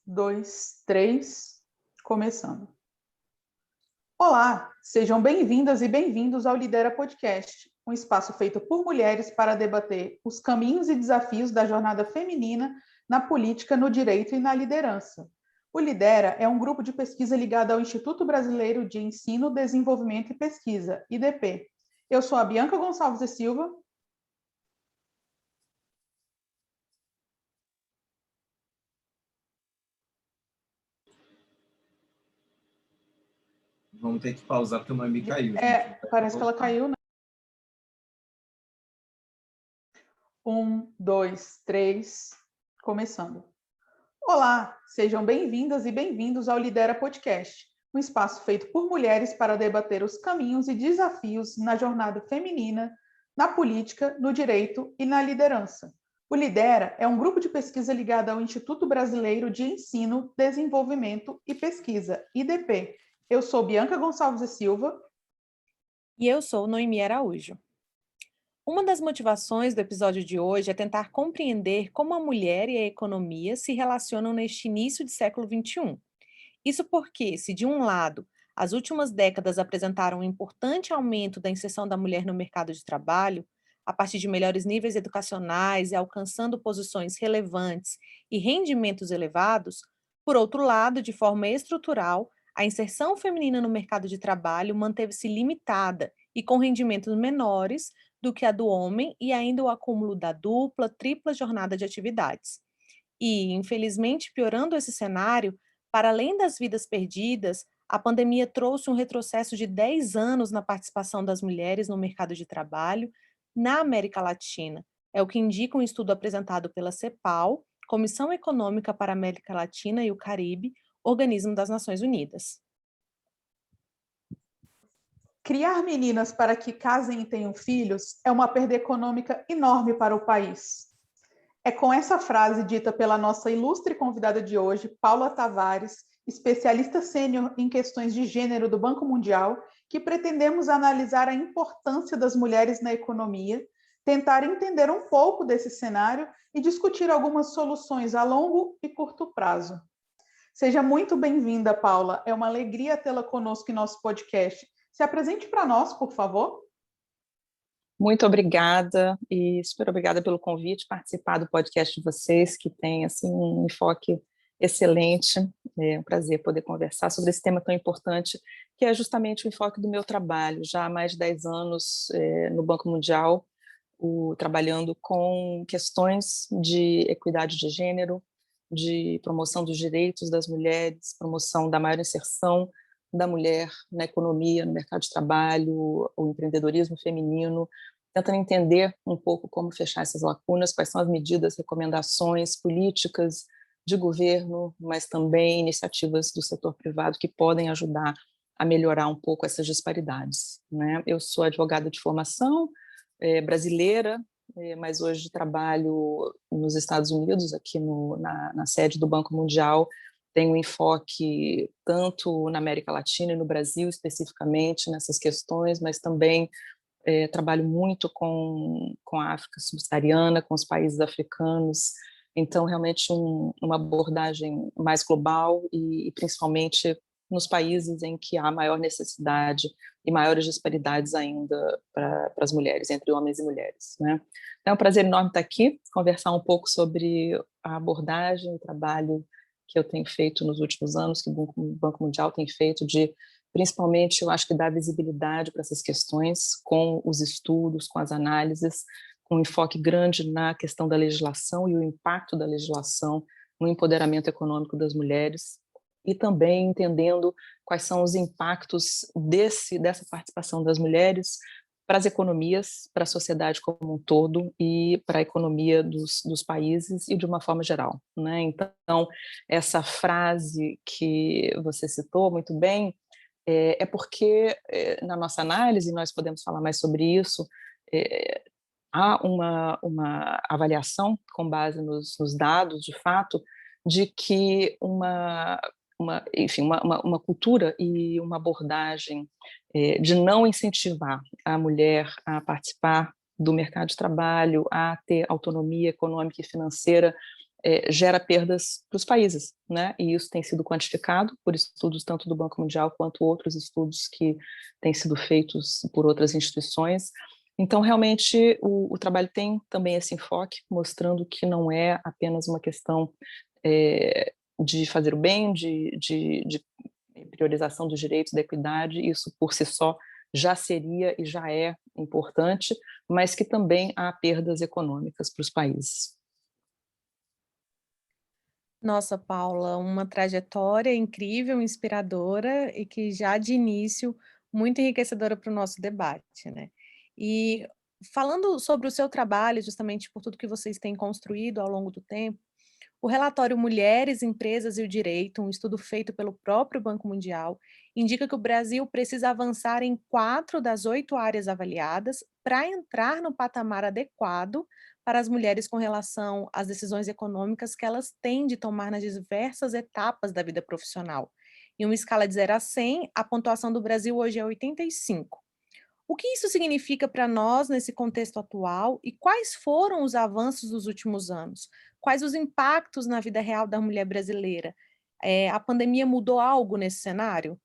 2, 3, começando. Olá, sejam bem-vindas e bem-vindos ao Lidera Podcast, um espaço feito por mulheres para debater os caminhos e desafios da jornada feminina na política, no direito e na liderança. O Lidera é um grupo de pesquisa ligado ao Instituto Brasileiro de Ensino, Desenvolvimento e Pesquisa, IDP. Eu sou a Bianca Gonçalves e Silva. Vamos ter que pausar porque o nome caiu. Parece que ela caiu, né? 1, 2, 3, começando. Olá, sejam bem-vindas e bem-vindos ao Lidera Podcast, um espaço feito por mulheres para debater os caminhos e desafios na jornada feminina, na política, no direito e na liderança. O Lidera é um grupo de pesquisa ligado ao Instituto Brasileiro de Ensino, Desenvolvimento e Pesquisa, IDP. Eu sou Bianca Gonçalves e Silva. E eu sou Noemi Araújo. Uma das motivações do episódio de hoje é tentar compreender como a mulher e a economia se relacionam neste início de século XXI. Isso porque, se de um lado, as últimas décadas apresentaram um importante aumento da inserção da mulher no mercado de trabalho, a partir de melhores níveis educacionais e alcançando posições relevantes e rendimentos elevados, por outro lado, de forma estrutural, a inserção feminina no mercado de trabalho manteve-se limitada e com rendimentos menores do que a do homem e ainda o acúmulo da dupla, tripla jornada de atividades. E, infelizmente, piorando esse cenário, para além das vidas perdidas, a pandemia trouxe um retrocesso de 10 anos na participação das mulheres no mercado de trabalho na América Latina. É o que indica um estudo apresentado pela CEPAL, Comissão Econômica para a América Latina e o Caribe, organismo das Nações Unidas. Criar meninas para que casem e tenham filhos é uma perda econômica enorme para o país. É com essa frase dita pela nossa ilustre convidada de hoje, Paula Tavares, especialista sênior em questões de gênero do Banco Mundial, que pretendemos analisar a importância das mulheres na economia, tentar entender um pouco desse cenário e discutir algumas soluções a longo e curto prazo. Seja muito bem-vinda, Paula. É uma alegria tê-la conosco em nosso podcast. Se apresente para nós, por favor. Muito obrigada e super obrigada pelo convite, participar do podcast de vocês, que tem assim um enfoque excelente. É um prazer poder conversar sobre esse tema tão importante, que é justamente o enfoque do meu trabalho. Já há mais de 10 anos no Banco Mundial, trabalhando com questões de equidade de gênero, de promoção dos direitos das mulheres, promoção da maior inserção da mulher na economia, no mercado de trabalho, o empreendedorismo feminino, tentando entender um pouco como fechar essas lacunas, quais são as medidas, recomendações, políticas de governo, mas também iniciativas do setor privado que podem ajudar a melhorar um pouco essas disparidades, né? Eu sou advogada de formação, brasileira, mas hoje trabalho nos Estados Unidos, aqui na sede do Banco Mundial. Tenho um enfoque tanto na América Latina e no Brasil, especificamente, nessas questões, mas também trabalho muito com a África subsaariana, com os países africanos. Então, realmente, uma abordagem mais global e principalmente nos países em que há maior necessidade e maiores disparidades ainda para as mulheres, entre homens e mulheres, né? Então, é um prazer enorme estar aqui, conversar um pouco sobre a abordagem, o trabalho que eu tenho feito nos últimos anos, que o Banco Mundial tem feito, principalmente, eu acho que dar visibilidade para essas questões, com os estudos, com as análises, com um enfoque grande na questão da legislação e o impacto da legislação no empoderamento econômico das mulheres, e também entendendo quais são os impactos dessa participação das mulheres para as economias, para a sociedade como um todo e para a economia dos países e de uma forma geral, né? Então, essa frase que você citou muito bem, é porque, na nossa análise, nós podemos falar mais sobre isso, há uma avaliação com base nos dados, de fato, de que enfim, uma cultura e uma abordagem de não incentivar a mulher a participar do mercado de trabalho, a ter autonomia econômica e financeira, gera perdas para os países, né? E isso tem sido quantificado por estudos tanto do Banco Mundial quanto outros estudos que têm sido feitos por outras instituições. Então, realmente, o trabalho tem também esse enfoque, mostrando que não é apenas uma questão de fazer o bem, de priorização dos direitos, da equidade, isso por si só já seria e já é importante, mas que também há perdas econômicas para os países. Nossa, Paula, uma trajetória incrível, inspiradora e que já de início muito enriquecedora para o nosso debate, né? E falando sobre o seu trabalho, justamente por tudo que vocês têm construído ao longo do tempo, o relatório Mulheres, Empresas e o Direito, um estudo feito pelo próprio Banco Mundial, indica que o Brasil precisa avançar em 4 das 8 áreas avaliadas para entrar no patamar adequado para as mulheres com relação às decisões econômicas que elas têm de tomar nas diversas etapas da vida profissional. Em uma escala de 0 a 100, a pontuação do Brasil hoje é 85. O que isso significa para nós nesse contexto atual e quais foram os avanços dos últimos anos? Quais os impactos na vida real da mulher brasileira? A pandemia mudou algo nesse cenário?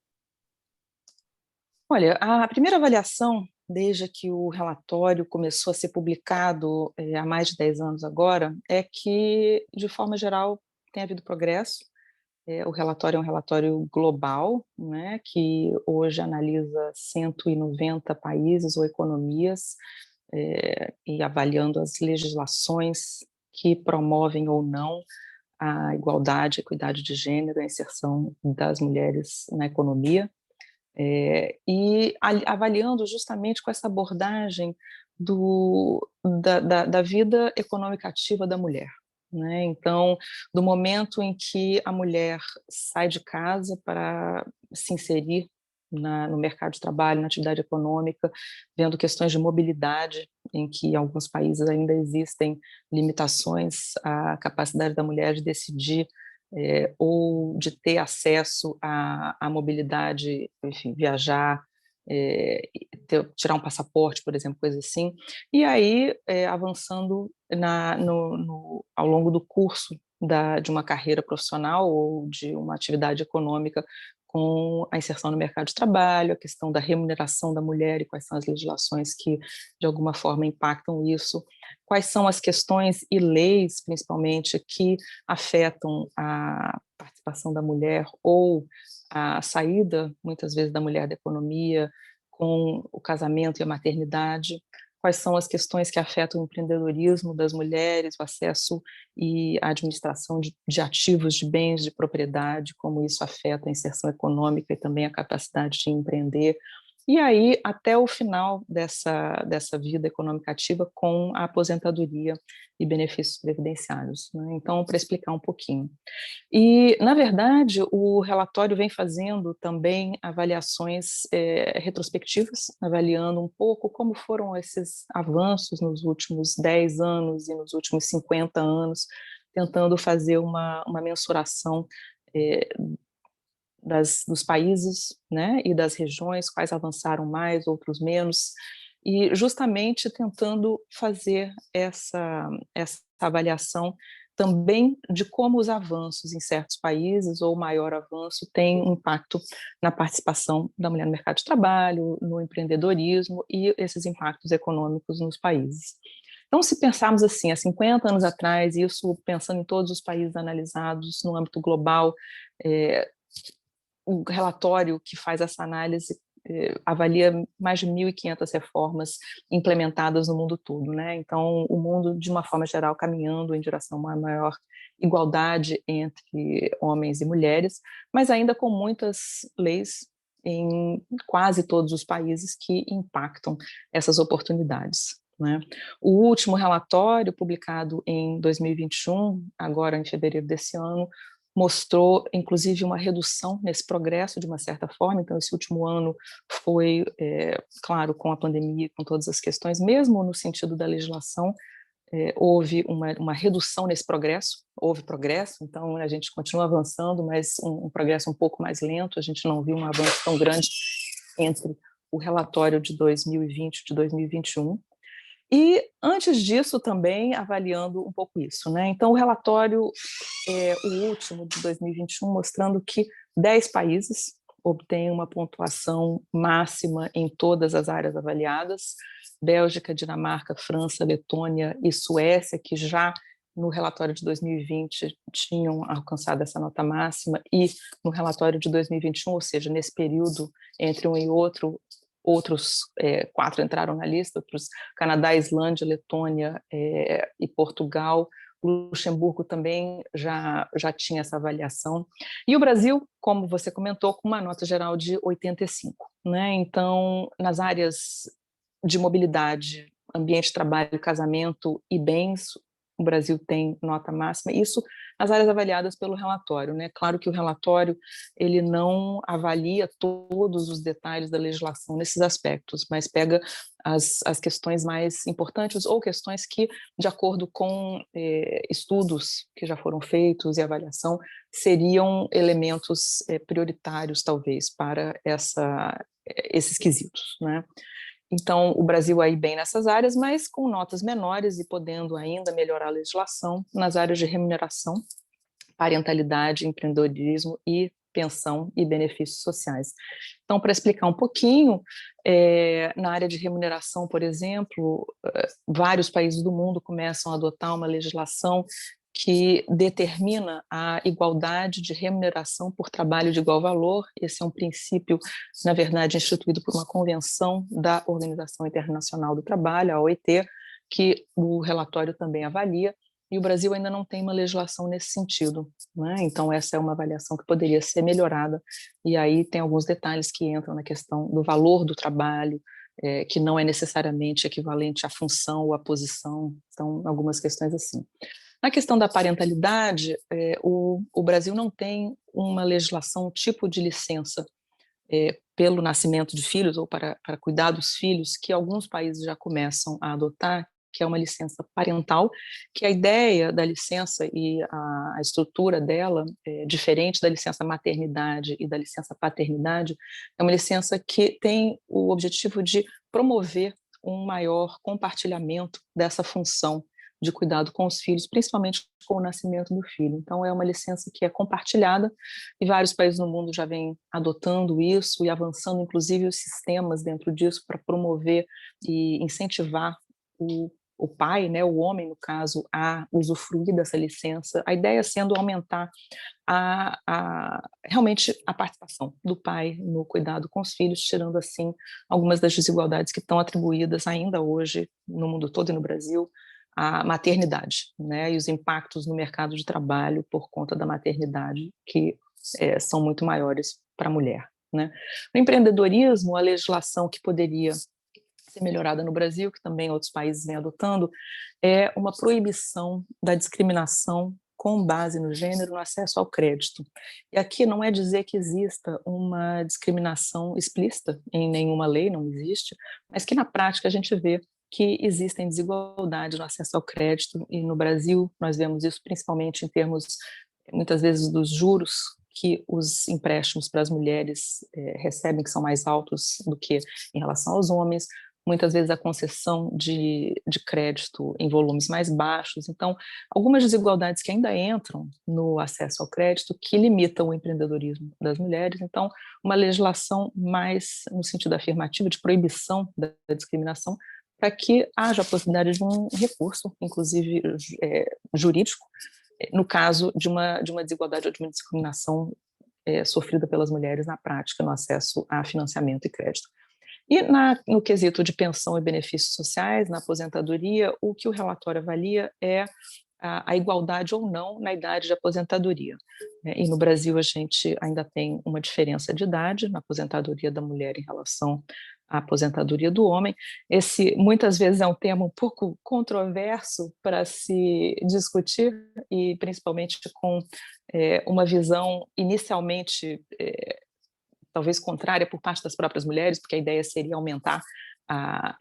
Olha, a primeira avaliação, desde que o relatório começou a ser publicado há mais de 10 anos agora, é que, de forma geral, tem havido progresso. O relatório é um relatório global, né, que hoje analisa 190 países ou economias, e avaliando as legislações que promovem ou não a igualdade, a equidade de gênero, a inserção das mulheres na economia, e avaliando justamente com essa abordagem da vida econômica ativa da mulher. Né? Então, do momento em que a mulher sai de casa para se inserir no mercado de trabalho, na atividade econômica, vendo questões de mobilidade, em que em alguns países ainda existem limitações à capacidade da mulher de decidir ou de ter acesso à mobilidade, enfim, viajar, tirar um passaporte, por exemplo, coisa assim, e aí avançando ao longo do curso de uma carreira profissional ou de uma atividade econômica, com a inserção no mercado de trabalho, a questão da remuneração da mulher e quais são as legislações que, de alguma forma, impactam isso, quais são as questões e leis, principalmente, que afetam a participação da mulher ou a saída, muitas vezes, da mulher da economia com o casamento e a maternidade, quais são as questões que afetam o empreendedorismo das mulheres, o acesso e a administração de ativos, de bens, de propriedade, como isso afeta a inserção econômica e também a capacidade de empreender, e aí até o final dessa vida econômica ativa com a aposentadoria e benefícios previdenciários, né? Então, para explicar um pouquinho. E, na verdade, o relatório vem fazendo também avaliações retrospectivas, avaliando um pouco como foram esses avanços nos últimos 10 anos e nos últimos 50 anos, tentando fazer uma mensuração dos países, né, e das regiões, quais avançaram mais, outros menos, e justamente tentando fazer essa avaliação também de como os avanços em certos países, ou o maior avanço, tem um impacto na participação da mulher no mercado de trabalho, no empreendedorismo e esses impactos econômicos nos países. Então, se pensarmos assim, há 50 anos atrás, isso pensando em todos os países analisados no âmbito global, o relatório que faz essa análise avalia mais de 1.500 reformas implementadas no mundo todo, né? Então, o mundo, de uma forma geral, caminhando em direção a uma maior igualdade entre homens e mulheres, mas ainda com muitas leis em quase todos os países que impactam essas oportunidades, né? O último relatório, publicado em 2021, agora em fevereiro desse ano, mostrou, inclusive, uma redução nesse progresso, de uma certa forma. Então, esse último ano foi, claro, com a pandemia, com todas as questões, mesmo no sentido da legislação, houve uma redução nesse progresso, houve progresso, então a gente continua avançando, mas um progresso um pouco mais lento, a gente não viu um avanço tão grande entre o relatório de 2020 e de 2021. E, antes disso, também avaliando um pouco isso, né? Então, o relatório, o último de 2021, mostrando que 10 países obtêm uma pontuação máxima em todas as áreas avaliadas: Bélgica, Dinamarca, França, Letônia e Suécia, que já no relatório de 2020 tinham alcançado essa nota máxima, e no relatório de 2021, ou seja, nesse período entre um e outro, outros 4 entraram na lista: outros, Canadá, Islândia, Letônia e Portugal. Luxemburgo também já tinha essa avaliação. E o Brasil, como você comentou, com uma nota geral de 85, né? Então, nas áreas de mobilidade, ambiente de trabalho, casamento e bens, o Brasil tem nota máxima, isso nas áreas avaliadas pelo relatório, né? Claro que o relatório ele não avalia todos os detalhes da legislação nesses aspectos, mas pega as questões mais importantes ou questões que, de acordo com estudos que já foram feitos e avaliação, seriam elementos prioritários, talvez, para esses quesitos, né? Então, o Brasil aí bem nessas áreas, mas com notas menores e podendo ainda melhorar a legislação nas áreas de remuneração, parentalidade, empreendedorismo e pensão e benefícios sociais. Então, para explicar um pouquinho, na área de remuneração, por exemplo, vários países do mundo começam a adotar uma legislação que determina a igualdade de remuneração por trabalho de igual valor. Esse é um princípio, na verdade, instituído por uma convenção da Organização Internacional do Trabalho, a OIT, que o relatório também avalia, e o Brasil ainda não tem uma legislação nesse sentido, né? Então, essa é uma avaliação que poderia ser melhorada, e aí tem alguns detalhes que entram na questão do valor do trabalho, que não é necessariamente equivalente à função ou à posição, então, algumas questões assim. Na questão da parentalidade, o Brasil não tem uma legislação, tipo de licença pelo nascimento de filhos ou para cuidar dos filhos, que alguns países já começam a adotar, que é uma licença parental, que a ideia da licença e a estrutura dela, diferente da licença maternidade e da licença paternidade, é uma licença que tem o objetivo de promover um maior compartilhamento dessa função de cuidado com os filhos, principalmente com o nascimento do filho. Então, é uma licença que é compartilhada, e vários países no mundo já vêm adotando isso e avançando, inclusive, os sistemas dentro disso para promover e incentivar o pai, né, o homem, no caso, a usufruir dessa licença. A ideia sendo aumentar realmente a participação do pai no cuidado com os filhos, tirando, assim, algumas das desigualdades que estão atribuídas ainda hoje no mundo todo e no Brasil a maternidade, né, e os impactos no mercado de trabalho por conta da maternidade, que são muito maiores para a mulher, né. No empreendedorismo, a legislação que poderia ser melhorada no Brasil, que também outros países vêm adotando, é uma proibição da discriminação com base no gênero no acesso ao crédito. E aqui não é dizer que exista uma discriminação explícita em nenhuma lei, não existe, mas que na prática a gente vê que existem desigualdades no acesso ao crédito, e no Brasil nós vemos isso principalmente em termos, muitas vezes, dos juros que os empréstimos para as mulheres recebem, que são mais altos do que em relação aos homens, muitas vezes a concessão de crédito em volumes mais baixos. Então, algumas desigualdades que ainda entram no acesso ao crédito que limitam o empreendedorismo das mulheres. Então, uma legislação mais no sentido afirmativo, de proibição da discriminação, para que haja a possibilidade de um recurso, inclusive jurídico, no caso de uma desigualdade ou de uma discriminação sofrida pelas mulheres na prática, no acesso a financiamento e crédito. E no quesito de pensão e benefícios sociais, na aposentadoria, o que o relatório avalia é a igualdade ou não na idade de aposentadoria. E no Brasil a gente ainda tem uma diferença de idade na aposentadoria da mulher em relação à aposentadoria do homem. Esse muitas vezes é um tema um pouco controverso para se discutir, e principalmente com uma visão inicialmente talvez contrária por parte das próprias mulheres, porque a ideia seria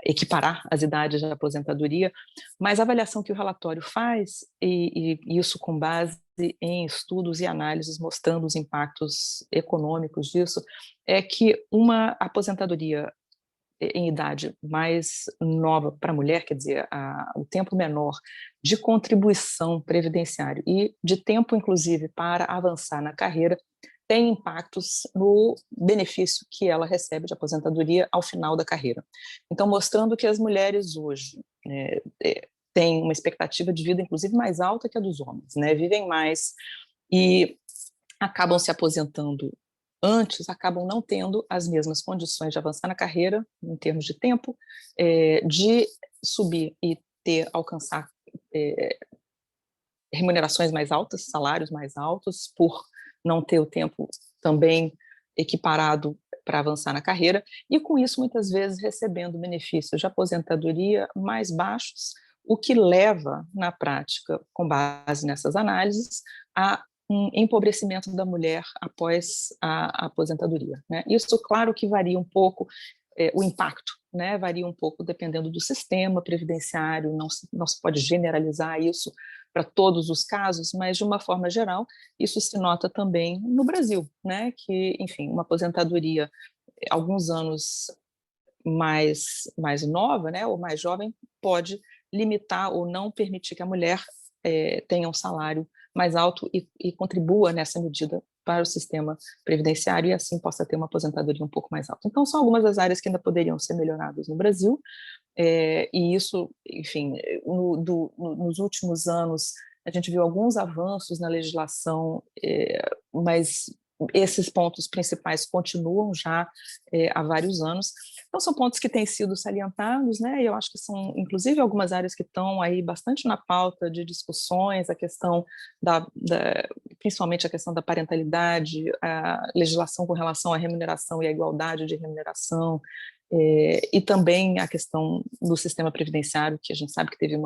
equiparar as idades de aposentadoria, mas a avaliação que o relatório faz, e isso com base em estudos e análises mostrando os impactos econômicos disso, é que uma aposentadoria em idade mais nova para a mulher, quer dizer, o tempo menor de contribuição previdenciário e de tempo, inclusive, para avançar na carreira, tem impactos no benefício que ela recebe de aposentadoria ao final da carreira. Então, mostrando que as mulheres hoje têm uma expectativa de vida, inclusive, mais alta que a dos homens, né? Vivem mais e acabam se aposentando antes, acabam não tendo as mesmas condições de avançar na carreira, em termos de tempo, de subir e alcançar remunerações mais altas, salários mais altos, por não ter o tempo também equiparado para avançar na carreira, e com isso, muitas vezes, recebendo benefícios de aposentadoria mais baixos, o que leva, na prática, com base nessas análises, a um empobrecimento da mulher após a aposentadoria, né? Isso, claro que varia um pouco, o impacto, né? Varia um pouco dependendo do sistema previdenciário, não se pode generalizar isso para todos os casos, mas, de uma forma geral, isso se nota também no Brasil, né? Que, enfim, uma aposentadoria alguns anos mais nova, né, ou mais jovem, pode limitar ou não permitir que a mulher tenha um salário mais alto e contribua nessa medida para o sistema previdenciário e assim possa ter uma aposentadoria um pouco mais alta. Então, são algumas das áreas que ainda poderiam ser melhoradas no Brasil, e isso, enfim, nos últimos anos a gente viu alguns avanços na legislação, mas esses pontos principais continuam já há vários anos. Então, são pontos que têm sido salientados, né? E eu acho que são, inclusive, algumas áreas que estão aí bastante na pauta de discussões, a questão principalmente a questão da parentalidade, a legislação com relação à remuneração e à igualdade de remuneração, e também a questão do sistema previdenciário, que a gente sabe que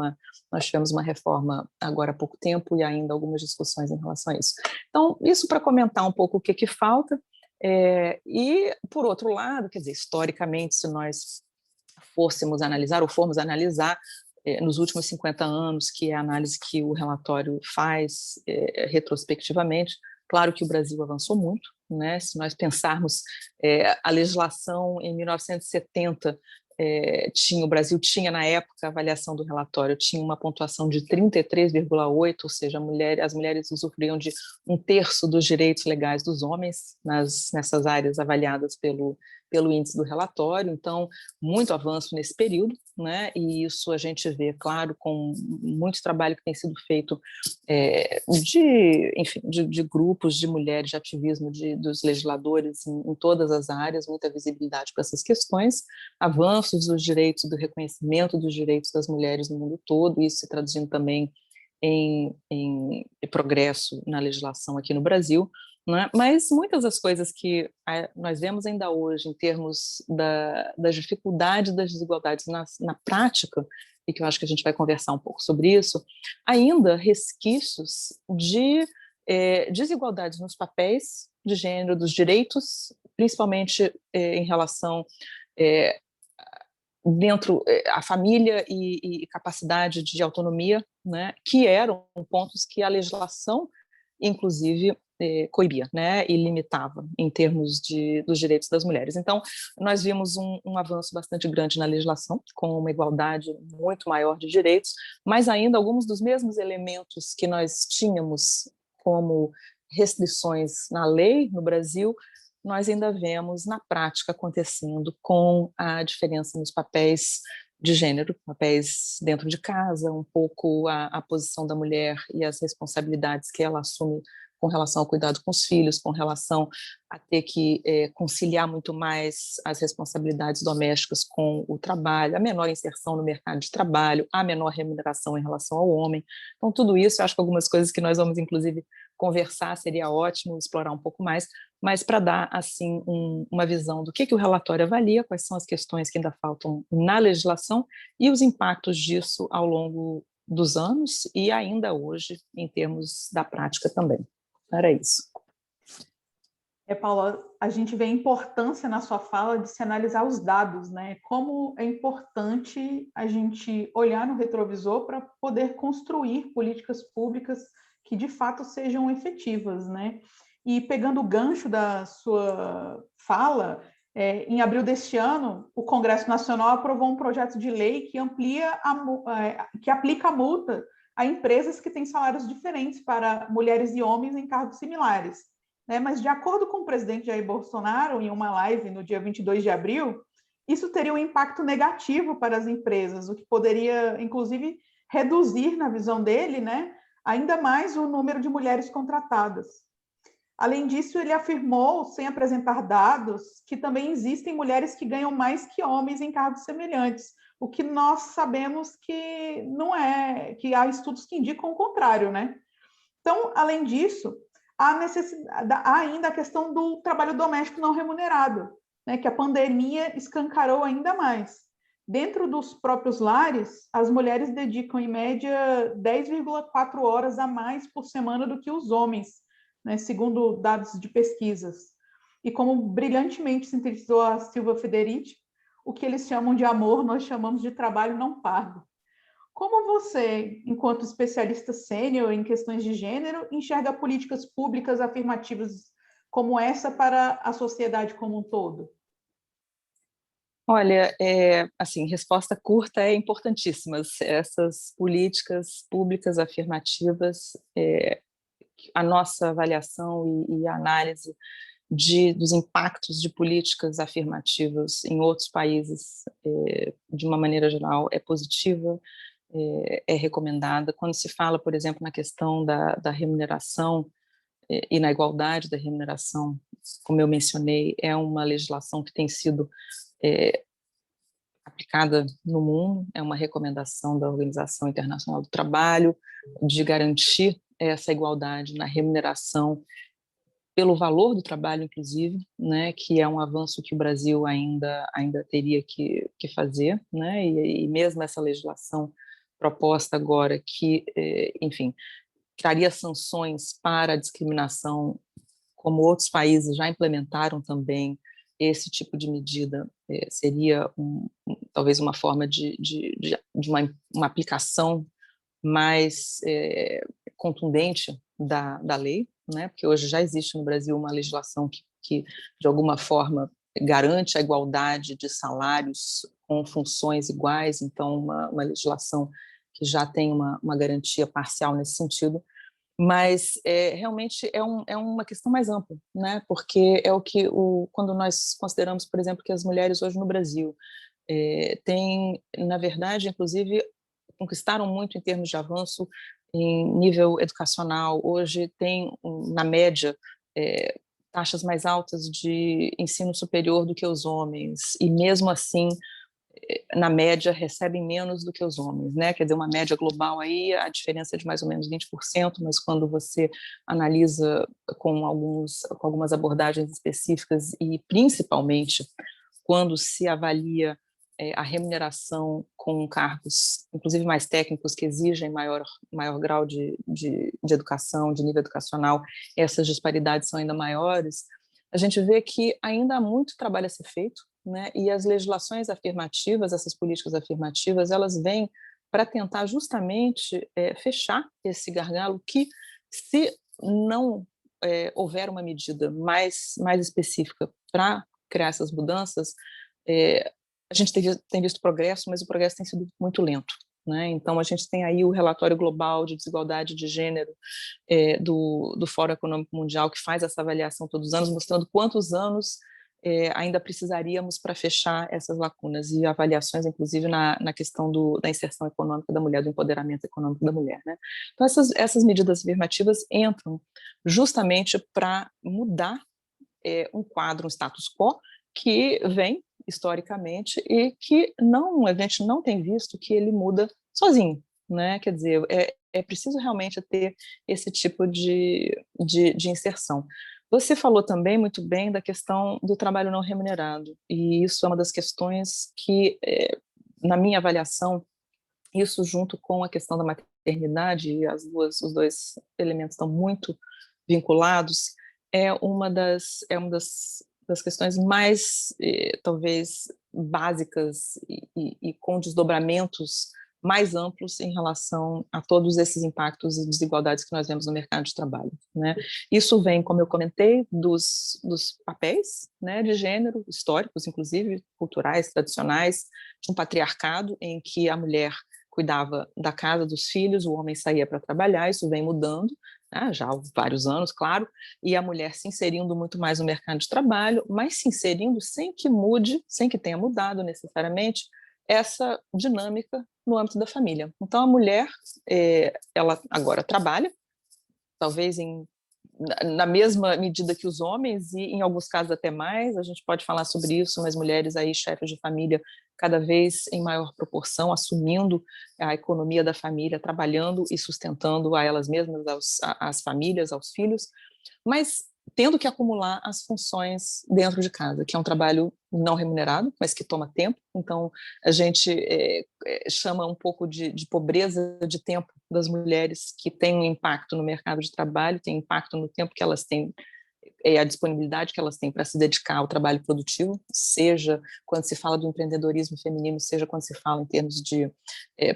nós tivemos uma reforma agora há pouco tempo e ainda algumas discussões em relação a isso. Então, isso para comentar um pouco o que falta, e, por outro lado, quer dizer, historicamente, se nós formos analisar nos últimos 50 anos, que é a análise que o relatório faz retrospectivamente, claro que o Brasil avançou muito, né? Se nós pensarmos a legislação em 1970, o Brasil tinha, na época, a avaliação do relatório, tinha uma pontuação de 33,8, ou seja, as mulheres usufruíam de 1/3 dos direitos legais dos homens nessas áreas avaliadas pelo índice do relatório. Então, muito avanço nesse período, né? E isso a gente vê, claro, com muito trabalho que tem sido feito de grupos de mulheres, de ativismo dos legisladores em todas as áreas, muita visibilidade para essas questões, avanços dos direitos, do reconhecimento dos direitos das mulheres no mundo todo, isso se traduzindo também em progresso na legislação aqui no Brasil, né? Mas muitas das coisas que nós vemos ainda hoje em termos das dificuldades, das desigualdades na prática, e que eu acho que a gente vai conversar um pouco sobre isso, ainda resquícios de desigualdades nos papéis de gênero, dos direitos, principalmente em relação dentro a família e capacidade de autonomia, né, que eram pontos que a legislação, inclusive, coibia, né, e limitava em termos dos direitos das mulheres. Então, nós vimos um avanço bastante grande na legislação, com uma igualdade muito maior de direitos, mas ainda alguns dos mesmos elementos que nós tínhamos como restrições na lei no Brasil, nós ainda vemos na prática acontecendo com a diferença nos papéis de gênero, papéis dentro de casa, um pouco a posição da mulher e as responsabilidades que ela assume com relação ao cuidado com os filhos, com relação a ter que conciliar muito mais as responsabilidades domésticas com o trabalho, a menor inserção no mercado de trabalho, a menor remuneração em relação ao homem. Então, tudo isso, eu acho que algumas coisas que nós vamos, inclusive, conversar, seria ótimo explorar um pouco mais, mas para dar, assim, uma visão do que o relatório avalia, quais são as questões que ainda faltam na legislação e os impactos disso ao longo dos anos e ainda hoje, em termos da prática também. Era isso. Paula, a gente vê a importância na sua fala de se analisar os dados, né? Como é importante a gente olhar no retrovisor para poder construir políticas públicas que de fato sejam efetivas, né? E pegando o gancho da sua fala, Em abril deste ano, o Congresso Nacional aprovou um projeto de lei que que aplica a multa a empresas que têm salários diferentes para mulheres e homens em cargos similares. Mas, de acordo com o presidente Jair Bolsonaro, em uma live no dia 22 de abril, isso teria um impacto negativo para as empresas, o que poderia, inclusive, reduzir, na visão dele, ainda mais o número de mulheres contratadas. Além disso, ele afirmou, sem apresentar dados, que também existem mulheres que ganham mais que homens em cargos semelhantes, o que nós sabemos que não é, que há estudos que indicam o contrário, Então, além disso, há ainda a questão do trabalho doméstico não remunerado, que a pandemia escancarou ainda mais. Dentro dos próprios lares, as mulheres dedicam, em média, 10,4 horas a mais por semana do que os homens, segundo dados de pesquisas. E como brilhantemente sintetizou a Silvia Federici, o que eles chamam de amor, nós chamamos de trabalho não pago. Como você, enquanto especialista sênior em questões de gênero, enxerga políticas públicas afirmativas como essa para a sociedade como um todo? Olha, assim, resposta curta é importantíssimas. Essas políticas públicas afirmativas, a nossa avaliação e análise dos impactos de políticas afirmativas em outros países, de uma maneira geral, é positiva, é recomendada. Quando se fala, por exemplo, na questão da remuneração e na igualdade da remuneração, como eu mencionei, é uma legislação que tem sido aplicada no mundo, é uma recomendação da Organização Internacional do Trabalho de garantir essa igualdade na remuneração pelo valor do trabalho, inclusive, que é um avanço que o Brasil ainda teria que fazer, e mesmo essa legislação proposta agora que, enfim, traria sanções para a discriminação, como outros países já implementaram também esse tipo de medida, seria talvez uma forma de uma aplicação mais contundente da lei, porque hoje já existe no Brasil uma legislação que de alguma forma, garante a igualdade de salários com funções iguais, então uma legislação que já tem uma garantia parcial nesse sentido, mas realmente é uma questão mais ampla, porque é quando nós consideramos, por exemplo, que as mulheres hoje no Brasil têm, na verdade, inclusive, conquistaram muito em termos de avanço em nível educacional. Hoje tem, na média, taxas mais altas de ensino superior do que os homens, e mesmo assim, na média, recebem menos do que os homens, Quer dizer, uma média global aí, a diferença é de mais ou menos 20%, mas quando você analisa com algumas abordagens específicas e principalmente quando se avalia a remuneração com cargos, inclusive mais técnicos, que exigem maior grau de educação, de nível educacional, essas disparidades são ainda maiores, a gente vê que ainda há muito trabalho a ser feito, e as legislações afirmativas, essas políticas afirmativas, elas vêm para tentar justamente fechar esse gargalo que, se não houver uma medida mais específica para criar essas mudanças, a gente tem visto progresso, mas o progresso tem sido muito lento. Então, a gente tem aí o relatório global de desigualdade de gênero do Fórum Econômico Mundial, que faz essa avaliação todos os anos, mostrando quantos anos ainda precisaríamos para fechar essas lacunas, e avaliações, inclusive, na questão da inserção econômica da mulher, do empoderamento econômico da mulher. Então, essas medidas afirmativas entram justamente para mudar um quadro, um status quo, que vem historicamente e que a gente não tem visto que ele muda sozinho, Quer dizer, é preciso realmente ter esse tipo de inserção. Você falou também muito bem da questão do trabalho não remunerado, e isso é uma das questões que, na minha avaliação, isso junto com a questão da maternidade, e os dois elementos estão muito vinculados, é uma das questões mais, talvez, básicas e com desdobramentos mais amplos em relação a todos esses impactos e desigualdades que nós vemos no mercado de trabalho, né? Isso vem, como eu comentei, dos papéis, né, de gênero, históricos, inclusive, culturais, tradicionais, de um patriarcado em que a mulher cuidava da casa, dos filhos, o homem saía para trabalhar. Isso vem mudando, né, já há vários anos, claro, e a mulher se inserindo muito mais no mercado de trabalho, mas se inserindo sem que mude, sem que tenha mudado necessariamente essa dinâmica no âmbito da família. Então, a mulher, ela agora trabalha, talvez na mesma medida que os homens, e em alguns casos até mais. A gente pode falar sobre isso, mas mulheres aí, chefes de família, cada vez em maior proporção, assumindo a economia da família, trabalhando e sustentando a elas mesmas, às famílias, aos filhos, mas tendo que acumular as funções dentro de casa, que é um trabalho não remunerado, mas que toma tempo. Então, a gente chama um pouco de pobreza de tempo das mulheres, que tem um impacto no mercado de trabalho, tem impacto no tempo que elas têm, a disponibilidade que elas têm para se dedicar ao trabalho produtivo, seja quando se fala do empreendedorismo feminino, seja quando se fala em termos de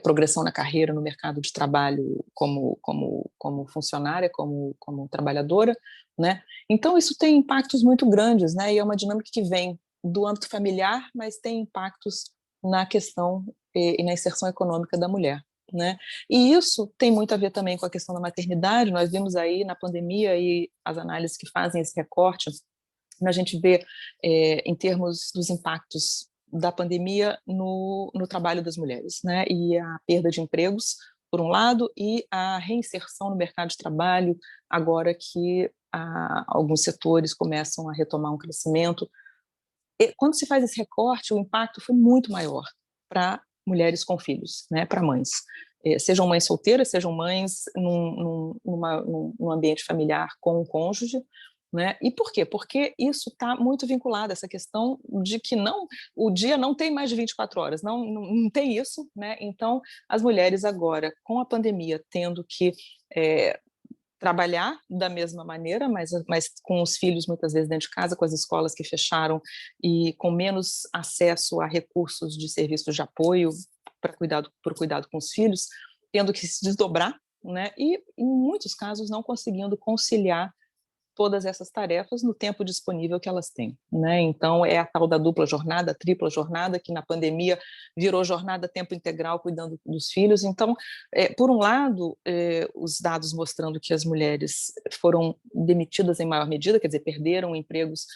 progressão na carreira no mercado de trabalho como funcionária, como trabalhadora, né? Então, isso tem impactos muito grandes, né? E é uma dinâmica que vem do âmbito familiar, mas tem impactos na questão e na inserção econômica da mulher, né? E isso tem muito a ver também com a questão da maternidade. Nós vimos aí na pandemia, e as análises que fazem esse recorte, a gente vê em termos dos impactos da pandemia no trabalho das mulheres, né? E a perda de empregos, por um lado, e a reinserção no mercado de trabalho, agora que alguns setores começam a retomar um crescimento. E quando se faz esse recorte, o impacto foi muito maior para mulheres com filhos, né? Para mães. Sejam mães solteiras, sejam mães num ambiente familiar com um cônjuge, né? E por quê? Porque isso está muito vinculado a essa questão de que o dia não tem mais de 24 horas, não tem isso, né? Então, as mulheres agora, com a pandemia, tendo que trabalhar da mesma maneira, mas com os filhos muitas vezes dentro de casa, com as escolas que fecharam e com menos acesso a recursos de serviços de apoio para cuidado com os filhos, tendo que se desdobrar, né? E em muitos casos não conseguindo conciliar todas essas tarefas no tempo disponível que elas têm, né? Então, é a tal da dupla jornada, a tripla jornada, que na pandemia virou jornada tempo integral cuidando dos filhos. Então, por um lado, os dados mostrando que as mulheres foram demitidas em maior medida, quer dizer, perderam empregos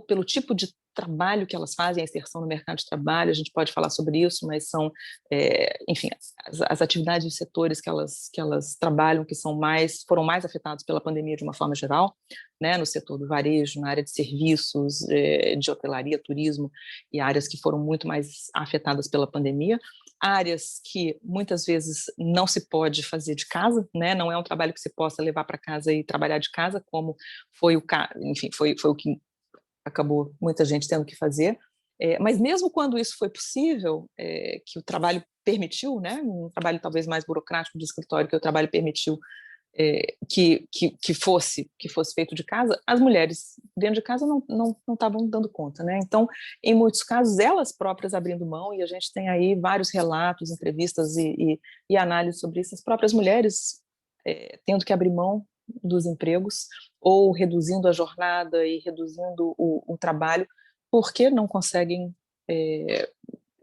pelo tipo de trabalho que elas fazem, a inserção no mercado de trabalho. A gente pode falar sobre isso, mas são, enfim, as atividades e setores que elas trabalham que foram mais afetados pela pandemia de uma forma geral, né, no setor do varejo, na área de serviços, de hotelaria, turismo, e áreas que foram muito mais afetadas pela pandemia. Áreas que muitas vezes não se pode fazer de casa, né? Não é um trabalho que se possa levar para casa e trabalhar de casa, como foi o caso, enfim, foi o que acabou muita gente tendo que fazer, mas mesmo quando isso foi possível, que o trabalho permitiu, né, um trabalho talvez mais burocrático de escritório, que o trabalho permitiu que fosse feito de casa, as mulheres dentro de casa não estavam dando conta, né? Então, em muitos casos, elas próprias abrindo mão, e a gente tem aí vários relatos, entrevistas e análises sobre isso, as próprias mulheres tendo que abrir mão dos empregos, ou reduzindo a jornada e reduzindo o trabalho, porque não conseguem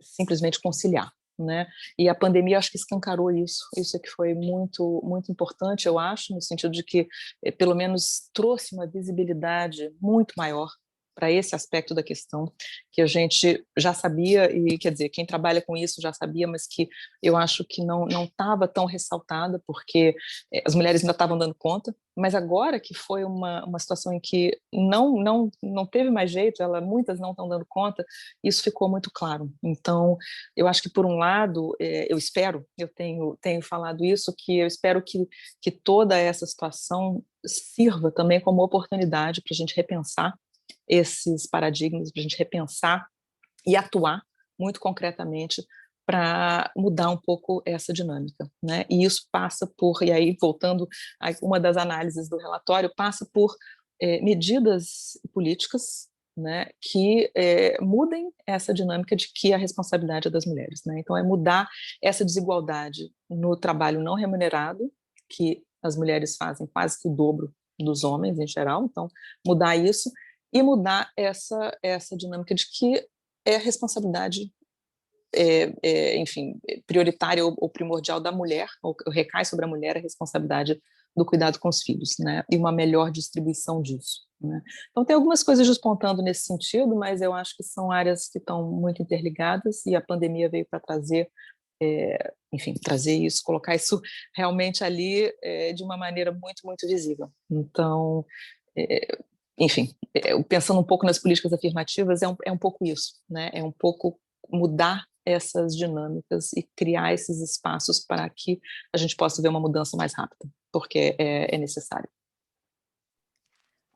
simplesmente conciliar, né? E a pandemia, acho que escancarou isso é que foi muito, muito importante, eu acho, no sentido de que, pelo menos, trouxe uma visibilidade muito maior para esse aspecto da questão, que a gente já sabia, e quer dizer, quem trabalha com isso já sabia, mas que eu acho que não estava tão ressaltada, porque as mulheres ainda estavam dando conta, mas agora que foi uma situação em que não teve mais jeito, muitas não estão dando conta, isso ficou muito claro. Então, eu acho que, por um lado, eu tenho falado isso, que eu espero que toda essa situação sirva também como oportunidade para a gente repensar esses paradigmas, para a gente repensar e atuar muito concretamente para mudar um pouco essa dinâmica, né? E isso passa por, e aí voltando a uma das análises do relatório, passa por medidas políticas né, que mudem essa dinâmica de que a responsabilidade é das mulheres, né? Então, é mudar essa desigualdade no trabalho não remunerado, que as mulheres fazem quase que o dobro dos homens em geral, então, mudar isso e mudar essa dinâmica de que é a responsabilidade enfim, prioritária ou primordial da mulher, ou recai sobre a mulher a responsabilidade do cuidado com os filhos, né? E uma melhor distribuição disso, né? Então, tem algumas coisas despontando nesse sentido, mas eu acho que são áreas que estão muito interligadas e a pandemia veio para trazer, enfim, trazer isso, colocar isso realmente ali de uma maneira muito, muito visível. Então, enfim, pensando um pouco nas políticas afirmativas, é um pouco isso, né? É um pouco mudar essas dinâmicas e criar esses espaços para que a gente possa ver uma mudança mais rápida, porque é necessário.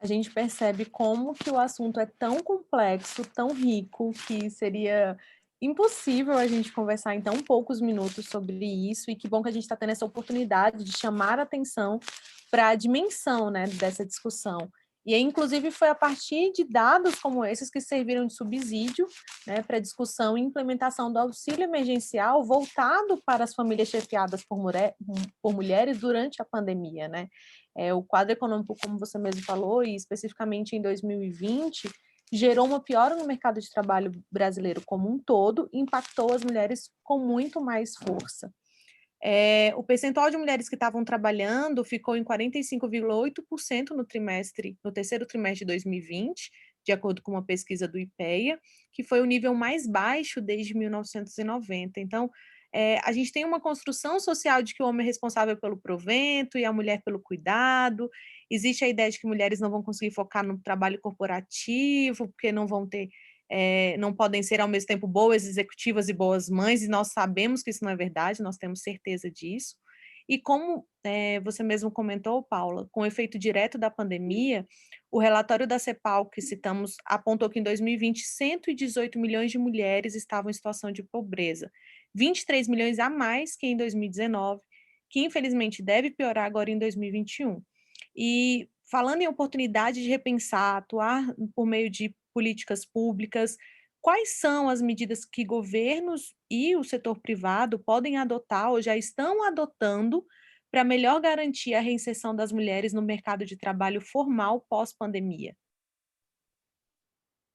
A gente percebe como que o assunto é tão complexo, tão rico, que seria impossível a gente conversar em tão poucos minutos sobre isso, e que bom que a gente está tendo essa oportunidade de chamar a atenção para a dimensão, né, dessa discussão. E aí, inclusive, foi a partir de dados como esses que serviram de subsídio, né, para a discussão e implementação do auxílio emergencial voltado para as famílias chefiadas por mulheres durante a pandemia, né? O quadro econômico, como você mesmo falou, e especificamente em 2020, gerou uma piora no mercado de trabalho brasileiro como um todo e impactou as mulheres com muito mais força. O percentual de mulheres que estavam trabalhando ficou em 45,8% no terceiro trimestre de 2020, de acordo com uma pesquisa do IPEA, que foi o nível mais baixo desde 1990. Então, a gente tem uma construção social de que o homem é responsável pelo provento e a mulher pelo cuidado. Existe a ideia de que mulheres não vão conseguir focar no trabalho corporativo, porque não vão ter não podem ser ao mesmo tempo boas executivas e boas mães, e nós sabemos que isso não é verdade, nós temos certeza disso. E como você mesmo comentou, Paula, com o efeito direto da pandemia, o relatório da CEPAL que citamos apontou que em 2020, 118 milhões de mulheres estavam em situação de pobreza, 23 milhões a mais que em 2019, que infelizmente deve piorar agora em 2021. E falando em oportunidade de repensar, atuar por meio de políticas públicas, quais são as medidas que governos e o setor privado podem adotar ou já estão adotando para melhor garantir a reinserção das mulheres no mercado de trabalho formal pós-pandemia?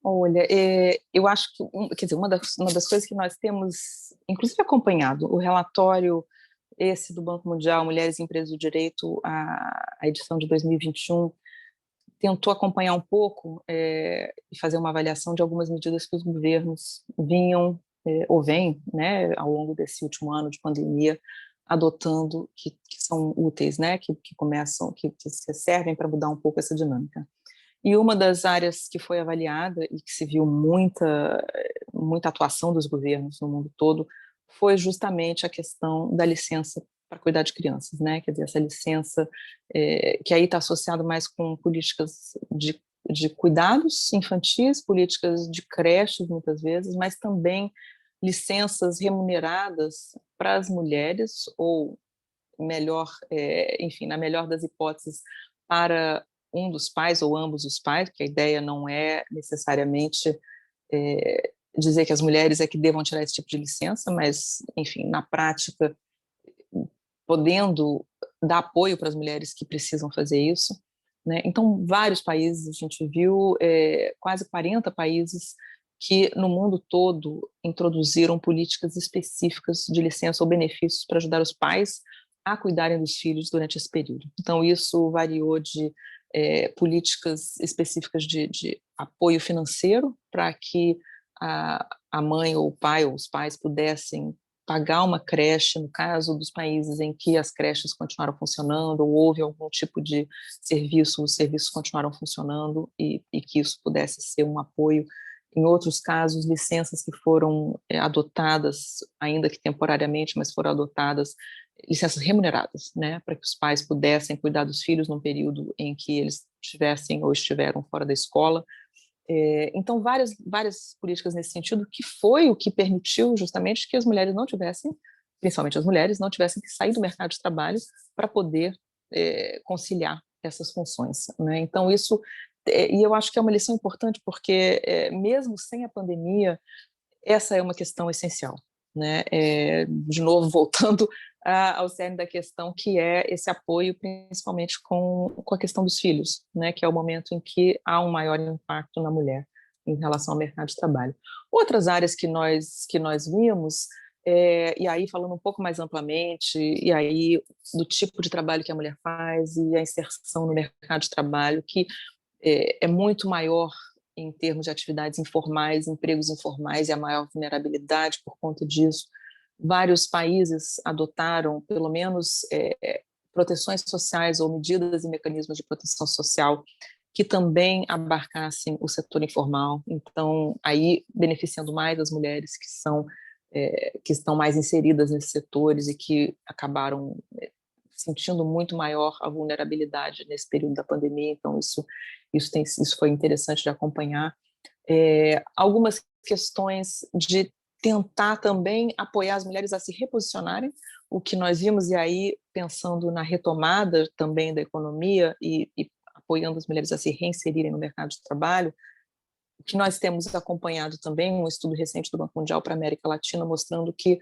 Olha, eu acho que, quer dizer, uma das coisas que nós temos, inclusive acompanhado, o relatório esse do Banco Mundial, Mulheres e Empresas do Direito, a edição de 2021, tentou acompanhar um pouco e fazer uma avaliação de algumas medidas que os governos vinham ou vêm, né, ao longo desse último ano de pandemia, adotando, que são úteis, né, que começam, que servem para mudar um pouco essa dinâmica. E uma das áreas que foi avaliada e que se viu muita atuação dos governos no mundo todo foi justamente a questão da licença para cuidar de crianças, né? Quer dizer, essa licença que aí está associado mais com políticas de cuidados infantis, políticas de creches muitas vezes, mas também licenças remuneradas para as mulheres, ou melhor, enfim, na melhor das hipóteses, para um dos pais ou ambos os pais, porque a ideia não é necessariamente dizer que as mulheres é que devam tirar esse tipo de licença, mas, enfim, na prática, podendo dar apoio para as mulheres que precisam fazer isso, né? Então, vários países, a gente viu quase 40 países que no mundo todo introduziram políticas específicas de licença ou benefícios para ajudar os pais a cuidarem dos filhos durante esse período. Então, isso variou de políticas específicas de apoio financeiro para que a mãe ou o pai ou os pais pudessem pagar uma creche, no caso dos países em que as creches continuaram funcionando ou houve algum tipo de serviço, os serviços continuaram funcionando e que isso pudesse ser um apoio. Em outros casos, licenças que foram adotadas, ainda que temporariamente, mas foram adotadas, licenças remuneradas, né, para que os pais pudessem cuidar dos filhos num período em que eles estivessem ou estiveram fora da escola. Então, várias políticas nesse sentido, que foi o que permitiu justamente que as mulheres não tivessem, principalmente as mulheres, não tivessem que sair do mercado de trabalho para poder conciliar essas funções, né? Então, isso e eu acho que é uma lição importante porque, mesmo sem a pandemia, essa é uma questão essencial, né? De novo, voltando ao cerne da questão, que é esse apoio, principalmente com a questão dos filhos, né? Que é o momento em que há um maior impacto na mulher em relação ao mercado de trabalho. Outras áreas que nós vimos, e aí falando um pouco mais amplamente, e aí do tipo de trabalho que a mulher faz e a inserção no mercado de trabalho, que é muito maior em termos de atividades informais, empregos informais, e a maior vulnerabilidade por conta disso. Vários países adotaram, pelo menos, proteções sociais ou medidas e mecanismos de proteção social que também abarcassem o setor informal, então, aí beneficiando mais as mulheres que estão mais inseridas nesses setores e que acabaram sentindo muito maior a vulnerabilidade nesse período da pandemia, então isso foi interessante de acompanhar. Algumas questões de tentar também apoiar as mulheres a se reposicionarem, o que nós vimos, e aí pensando na retomada também da economia e apoiando as mulheres a se reinserirem no mercado de trabalho, o que nós temos acompanhado também, um estudo recente do Banco Mundial para a América Latina, mostrando que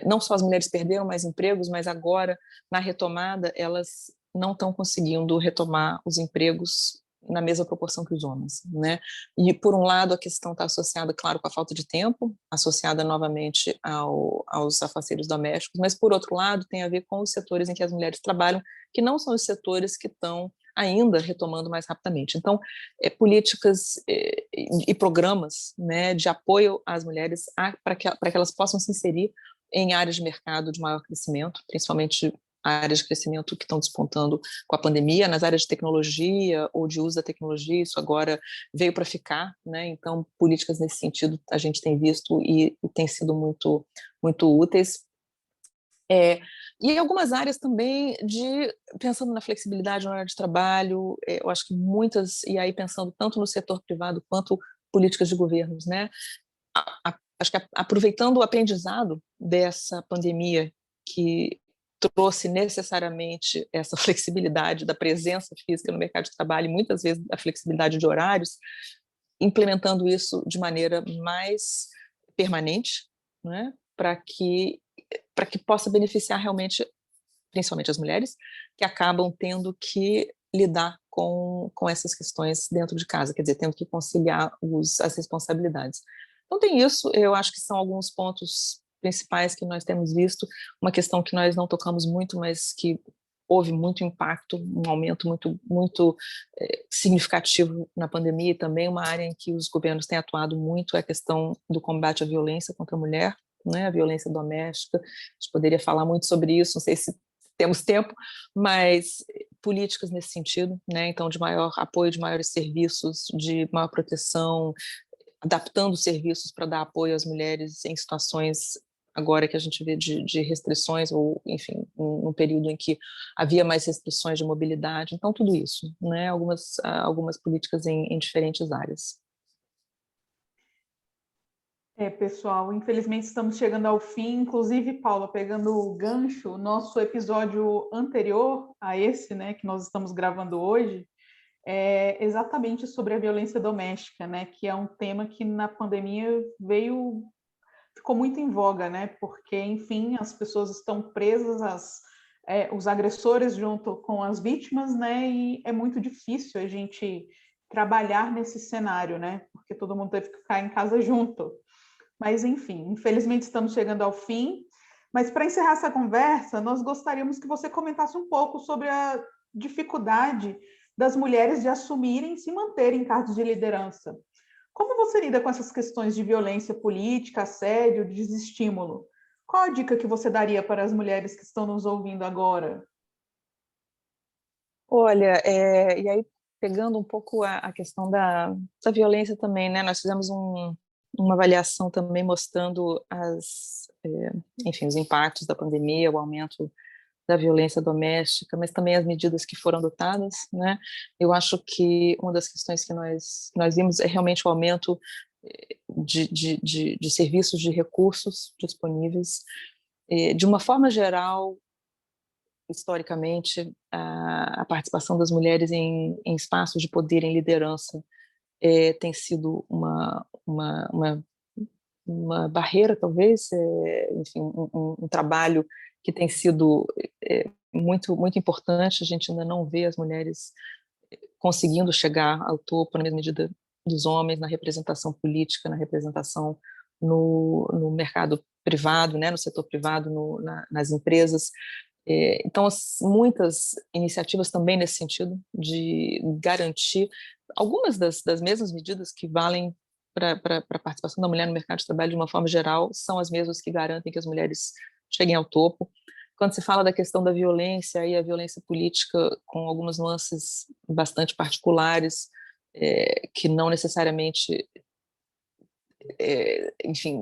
não só as mulheres perderam mais empregos, mas agora, na retomada, elas não estão conseguindo retomar os empregos na mesma proporção que os homens, né? E, por um lado, a questão está associada, claro, com a falta de tempo, associada novamente aos afazeres domésticos, mas, por outro lado, tem a ver com os setores em que as mulheres trabalham, que não são os setores que estão ainda retomando mais rapidamente. Então, políticas e programas, né, de apoio às mulheres para que elas possam se inserir em áreas de mercado de maior crescimento, principalmente áreas de crescimento que estão despontando com a pandemia, nas áreas de tecnologia ou de uso da tecnologia, isso agora veio para ficar, né? Então, políticas nesse sentido a gente tem visto e tem sido muito, muito úteis. E algumas áreas também pensando na flexibilidade na hora de trabalho, eu acho que muitas, e aí pensando tanto no setor privado quanto políticas de governos, né? Acho que aproveitando o aprendizado dessa pandemia que trouxe necessariamente essa flexibilidade da presença física no mercado de trabalho e muitas vezes a flexibilidade de horários, implementando isso de maneira mais permanente, né? Para que possa beneficiar realmente, principalmente as mulheres, que acabam tendo que lidar com essas questões dentro de casa, quer dizer, tendo que conciliar as responsabilidades. Então tem isso, eu acho que são alguns pontos principais que nós temos visto, uma questão que nós não tocamos muito, mas que houve muito impacto, um aumento muito, muito significativo na pandemia, e também uma área em que os governos têm atuado muito é a questão do combate à violência contra a mulher, né, a violência doméstica. A gente poderia falar muito sobre isso, não sei se temos tempo, mas políticas nesse sentido, né, então de maior apoio, de maiores serviços, de maior proteção, adaptando os serviços para dar apoio às mulheres em situações agora que a gente vê de restrições, ou, enfim, num período em que havia mais restrições de mobilidade, então tudo isso, né, algumas políticas em diferentes áreas. Pessoal, infelizmente estamos chegando ao fim. Inclusive, Paula, pegando o gancho, nosso episódio anterior a esse, né, que nós estamos gravando hoje, é exatamente sobre a violência doméstica, né, que é um tema que na pandemia ficou muito em voga, né, porque, enfim, as pessoas estão presas, os agressores junto com as vítimas, né, e é muito difícil a gente trabalhar nesse cenário, né, porque todo mundo teve que ficar em casa junto. Mas, enfim, infelizmente estamos chegando ao fim. Mas, para encerrar essa conversa, nós gostaríamos que você comentasse um pouco sobre a dificuldade das mulheres de assumirem e se manterem em cargos de liderança. Como você lida com essas questões de violência política, assédio, desestímulo? Qual a dica que você daria para as mulheres que estão nos ouvindo agora? Olha, e aí pegando um pouco a questão da violência também, né? Nós fizemos uma avaliação também mostrando enfim, os impactos da pandemia, o aumento da violência doméstica, mas também as medidas que foram adotadas, né? Eu acho que uma das questões que nós vimos é realmente o aumento de serviços, de recursos disponíveis. De uma forma geral, historicamente, a participação das mulheres em espaços de poder, em liderança, tem sido uma barreira, talvez, enfim, um trabalho que tem sido muito, muito importante. A gente ainda não vê as mulheres conseguindo chegar ao topo na mesma medida dos homens, na representação política, na representação no mercado privado, né, no setor privado, nas empresas. Então, muitas iniciativas também nesse sentido de garantir algumas das mesmas medidas que valem para a participação da mulher no mercado de trabalho de uma forma geral, são as mesmas que garantem que as mulheres cheguem ao topo. Quando se fala da questão da violência, e a violência política com algumas nuances bastante particulares, que não necessariamente, enfim,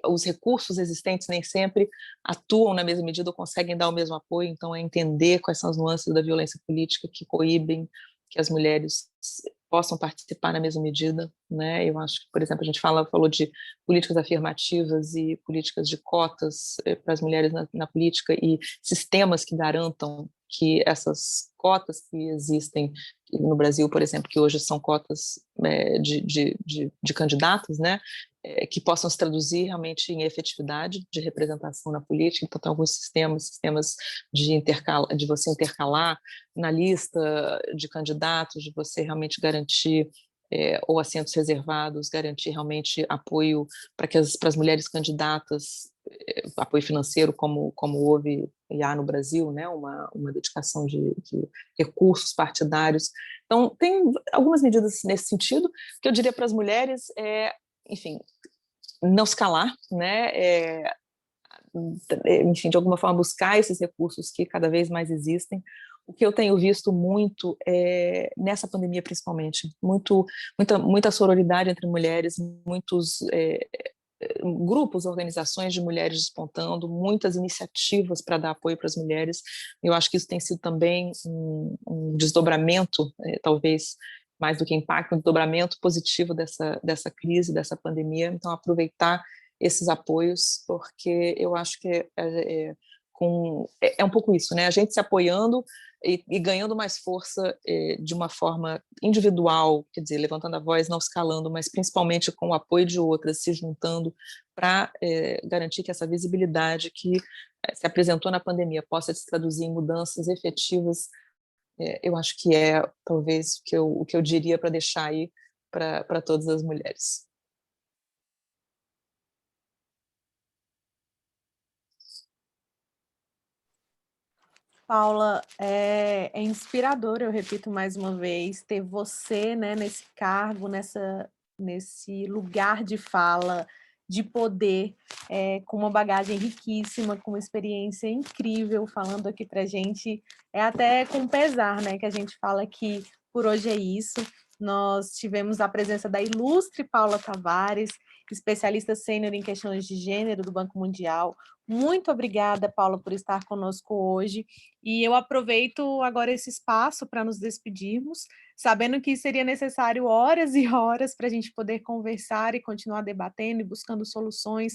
os recursos existentes nem sempre atuam na mesma medida ou conseguem dar o mesmo apoio, então é entender quais são as nuances da violência política que coíbem que as mulheres possam participar na mesma medida, né? Eu acho que, por exemplo, a gente falou de políticas afirmativas e políticas de cotas para as mulheres na política e sistemas que garantam que essas cotas que existem no Brasil, por exemplo, que hoje são cotas de candidatos, né, que possam se traduzir realmente em efetividade de representação na política. Então, tem alguns sistemas de você intercalar na lista de candidatos, de você realmente garantir ou assentos reservados, garantir realmente apoio para as mulheres candidatas, apoio financeiro, como houve e há no Brasil, né, uma dedicação de recursos partidários. Então, tem algumas medidas nesse sentido, que eu diria para as mulheres enfim, não se calar, né, enfim, de alguma forma buscar esses recursos que cada vez mais existem. O que eu tenho visto muito nessa pandemia, principalmente, muita sororidade entre mulheres, muitos grupos, organizações de mulheres despontando, muitas iniciativas para dar apoio para as mulheres. Eu acho que isso tem sido também um desdobramento, talvez mais do que impacto, um desdobramento positivo dessa crise, dessa pandemia. Então, aproveitar esses apoios, porque eu acho que é um pouco isso, né? A gente se apoiando e ganhando mais força de uma forma individual, quer dizer, levantando a voz, não escalando, mas principalmente com o apoio de outras, se juntando para garantir que essa visibilidade que se apresentou na pandemia possa se traduzir em mudanças efetivas. Eu acho que talvez o que eu diria para deixar aí para todas as mulheres. Paula, é inspirador, eu repito mais uma vez, ter você, né, nesse cargo, nesse lugar de fala, de poder, com uma bagagem riquíssima, com uma experiência incrível, falando aqui para a gente. É até com pesar, né, que a gente fala que por hoje é isso. Nós tivemos a presença da ilustre Paula Tavares, especialista sênior em questões de gênero do Banco Mundial. Muito obrigada, Paula, por estar conosco hoje. E eu aproveito agora esse espaço para nos despedirmos, sabendo que seria necessário horas e horas para a gente poder conversar e continuar debatendo e buscando soluções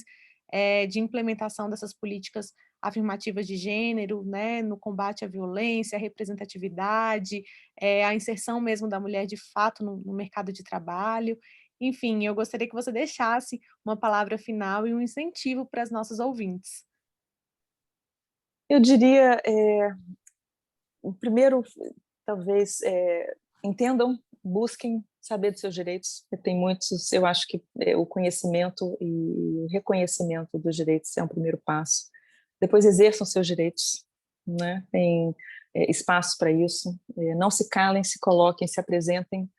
de implementação dessas políticas afirmativas de gênero, né, no combate à violência, à representatividade, a inserção mesmo da mulher de fato no mercado de trabalho. Enfim, eu gostaria que você deixasse uma palavra final e um incentivo para as nossas ouvintes. Eu diria, primeiro, talvez, entendam, busquem saber dos seus direitos. Tem muitos, eu acho que o conhecimento e o reconhecimento dos direitos é um primeiro passo. Depois exerçam seus direitos, né? Tem espaço para isso. Não se calem, se coloquem, se apresentem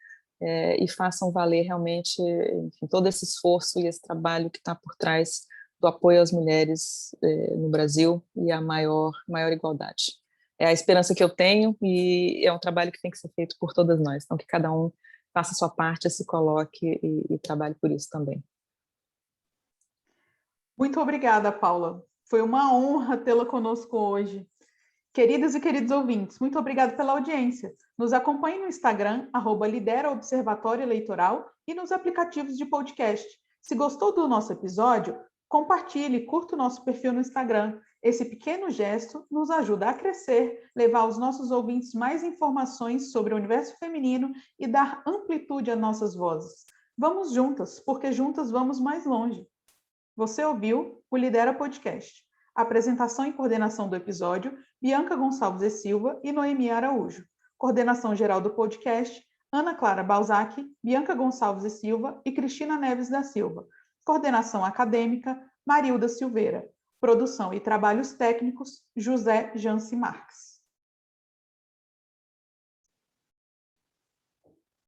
e façam valer realmente, enfim, todo esse esforço e esse trabalho que está por trás do apoio às mulheres no Brasil e a maior igualdade. É a esperança que eu tenho e é um trabalho que tem que ser feito por todas nós. Então, que cada um faça a sua parte, se coloque e trabalhe por isso também. Muito obrigada, Paula. Foi uma honra tê-la conosco hoje. Queridas e queridos ouvintes, muito obrigada pela audiência. Nos acompanhe no Instagram, @Lidera Observatório Eleitoral, e nos aplicativos de podcast. Se gostou do nosso episódio, compartilhe, curta o nosso perfil no Instagram. Esse pequeno gesto nos ajuda a crescer, levar aos nossos ouvintes mais informações sobre o universo feminino e dar amplitude às nossas vozes. Vamos juntas, porque juntas vamos mais longe. Você ouviu o Lidera Podcast. Apresentação e coordenação do episódio, Bianca Gonçalves e Silva e Noemi Araújo. Coordenação geral do podcast, Ana Clara Balzac, Bianca Gonçalves e Silva e Cristina Neves da Silva. Coordenação acadêmica, Marilda Silveira. Produção e trabalhos técnicos, José Janci Marques.